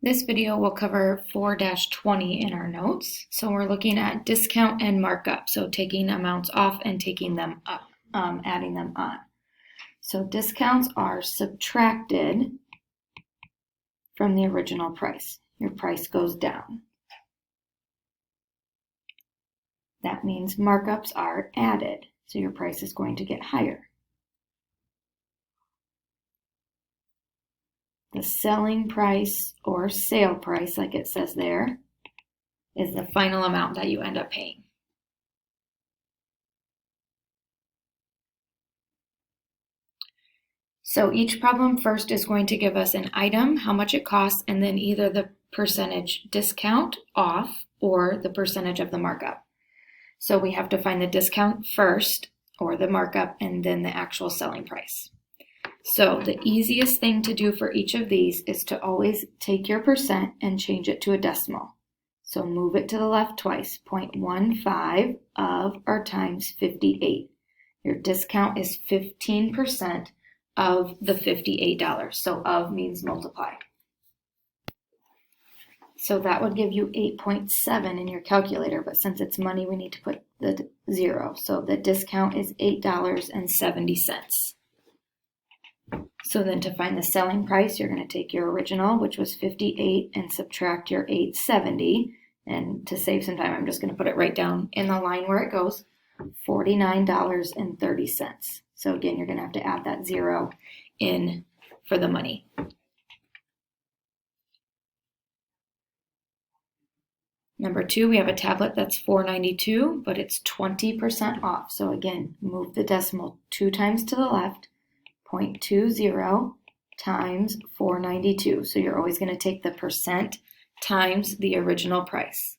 This video will cover 4-20 in our notes. So we're looking at discount and markup. So taking amounts off and taking them up, adding them on. So discounts are subtracted from the original price. Your price goes down. That means markups are added. So your price is going to get higher. The selling price or sale price, like it says there, is the final amount that you end up paying. So each problem first is going to give us an item, how much it costs, and then either the percentage discount off or the percentage of the markup. So we have to find the discount first or the markup and then the actual selling price. So the easiest thing to do for each of these is to always take your percent and change it to a decimal. So move it to the left twice, 0.15 of or times 58. Your discount is 15% of the $58. So of means multiply. So that would give you 8.7 in your calculator, but since it's money, we need to put the 0. So the discount is $8.70. So then to find the selling price, you're going to take your original, which was 58, and subtract your 870. And to save some time, I'm just going to put it right down in the line where it goes, $49.30. So again, you're going to have to add that 0 in for the money. Number 2, we have a tablet that's $4.92, but it's 20% off. So again, move the decimal 2 times to the left, 0.20 times $4.92. So you're always going to take the percent times the original price.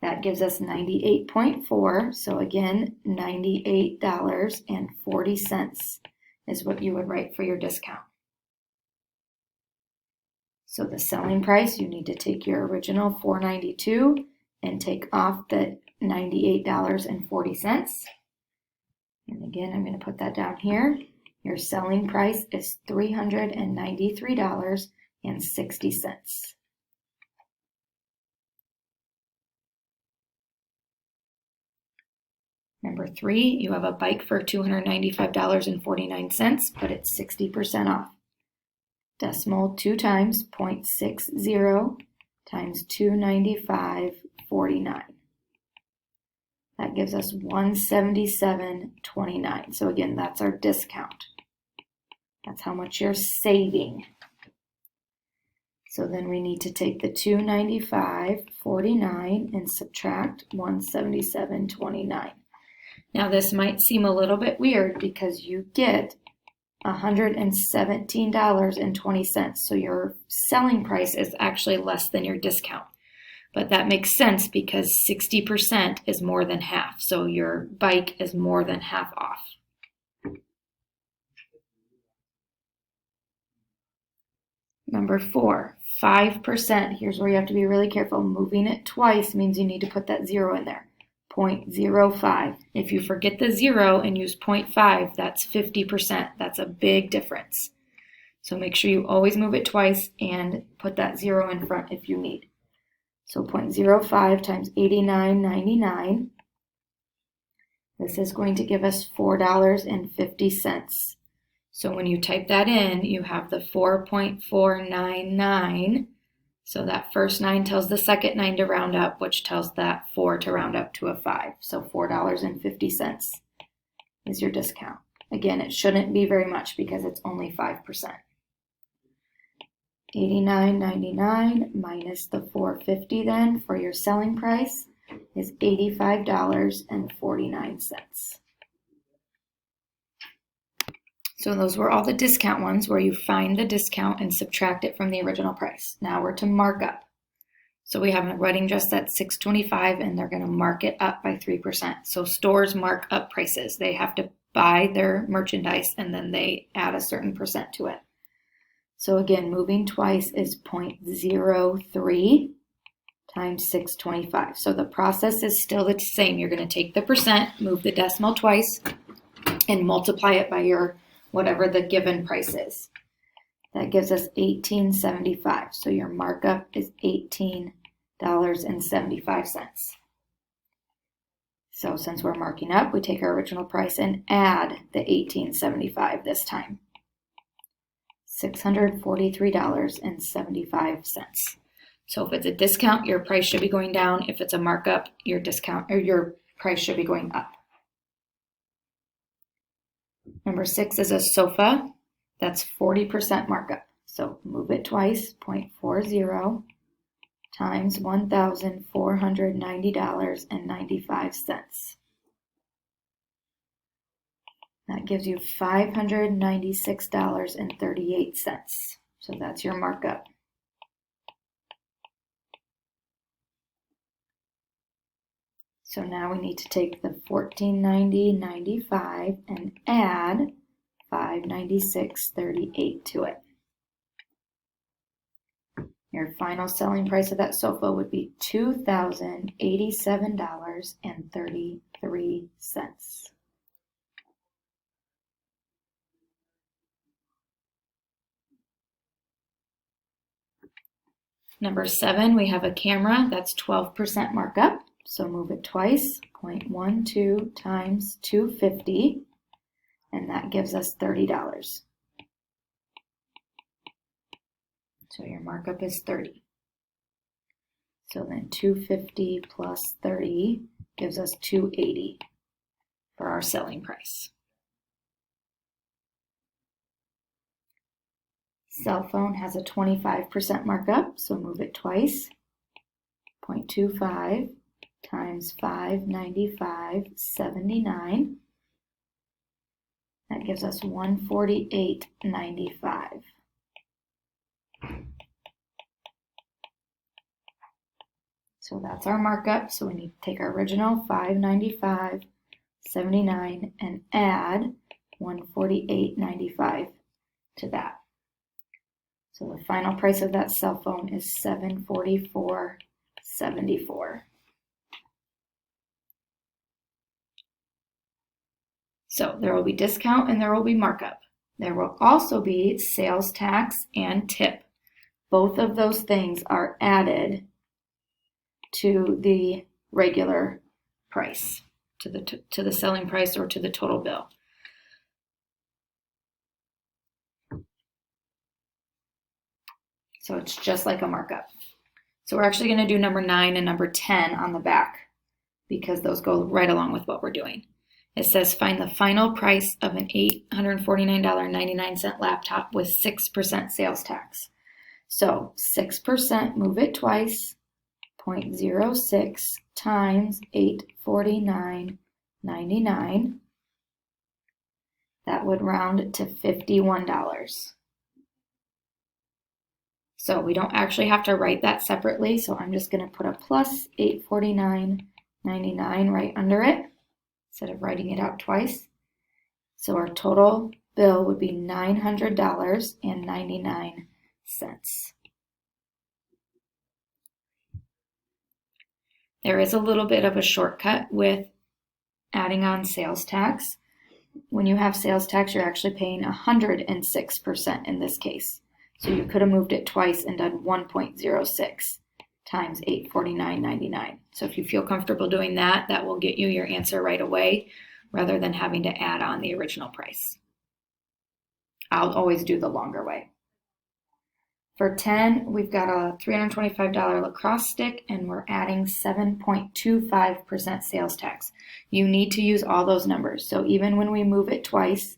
That gives us 98.4. So again, $98.40 is what you would write for your discount. So the selling price, you need to take your original $4.92 and take off the $98.40. And again, I'm going to put that down here. Your selling price is $393.60. Number 3, you have a bike for $295.49, but it's 60% off. Decimal 2 times, 0.60 times $295.49. That gives us $177.29. So again, that's our discount. That's how much you're saving. So then we need to take the $295.49 and subtract $177.29. Now this might seem a little bit weird because you get $117.20. So your selling price is actually less than your discount. But that makes sense because 60% is more than half. So your bike is more than half off. Number 4, 5%. Here's where you have to be really careful. Moving it twice means you need to put that 0 in there. 0.05. If you forget the 0 and use 0.5, that's 50%. That's a big difference. So make sure you always move it twice and put that 0 in front if you need. So 0.05 times $89.99. This is going to give us $4.50. So when you type that in, you have the 4.499. So that first 9 tells the second 9 to round up, which tells that 4 to round up to a 5. So $4.50 is your discount. Again, it shouldn't be very much because it's only 5%. $89.99 minus the $4.50 then for your selling price is $85.49. So those were all the discount ones where you find the discount and subtract it from the original price. Now we're to markup. So we have a wedding dress that's $625 and they're going to mark it up by 3%. So stores mark up prices. They have to buy their merchandise and then they add a certain percent to it. So again, moving twice is 0.03 times $625. So the process is still the same. You're going to take the percent, move the decimal twice, and multiply it by your whatever the given price is. That gives us $18.75. So your markup is $18.75. So since we're marking up, we take our original price and add the $18.75 this time. $643.75. So if it's a discount, your price should be going down. If it's a markup, your price should be going up. Number 6 is a sofa. That's 40% markup. So move it twice, 0.40 times $1,490.95. That gives you $596.38. So that's your markup. So now we need to take the $1490.95 and add $596.38 to it. Your final selling price of that sofa would be $2,087.33. Number 7, we have a camera. That's 12% markup. So move it twice, 0.12 times 250, and that gives us $30. So your markup is 30. So then 250 plus 30 gives us 280 for our selling price. Cell phone has a 25% markup, so move it twice, 0.25 times $595.79. That gives us $148.95. So that's our markup. So we need to take our original $595.79 and add $148.95 to that. So the final price of that cell phone is $744.74. So there will be discount and there will be markup. There will also be sales tax and tip. Both of those things are added to the regular price, to the selling price or to the total bill. So it's just like a markup. So we're actually going to do number 9 and number 10 on the back because those go right along with what we're doing. It says find the final price of an $849.99 laptop with 6% sales tax. So 6%, move it twice, 0.06 times $849.99. That would round to $51. So we don't actually have to write that separately, so I'm just going to put a plus $849.99 right under it instead of writing it out twice. So our total bill would be $900.99. There is a little bit of a shortcut with adding on sales tax. When you have sales tax, you're actually paying 106% in this case. So you could have moved it twice and done 1.06 times $849.99. So if you feel comfortable doing that, that will get you your answer right away rather than having to add on the original price. I'll always do the longer way. For 10, we've got a $325 lacrosse stick and we're adding 7.25% sales tax. You need to use all those numbers. So even when we move it twice,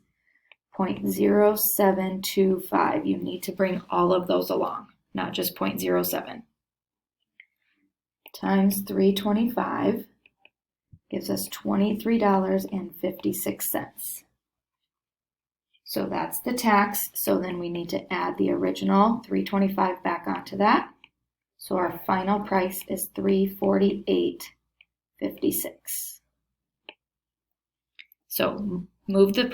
0.0725, you need to bring all of those along, not just 0.07. Times 325 gives us $23.56. So that's the tax. So then we need to add the original $325 back onto that. So our final price is $348.56. So move the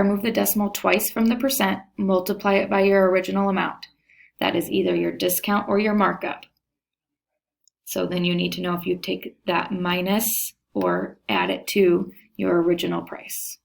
move the decimal twice from the percent, multiply it by your original amount. That is either your discount or your markup. So then you need to know if you take that minus or add it to your original price.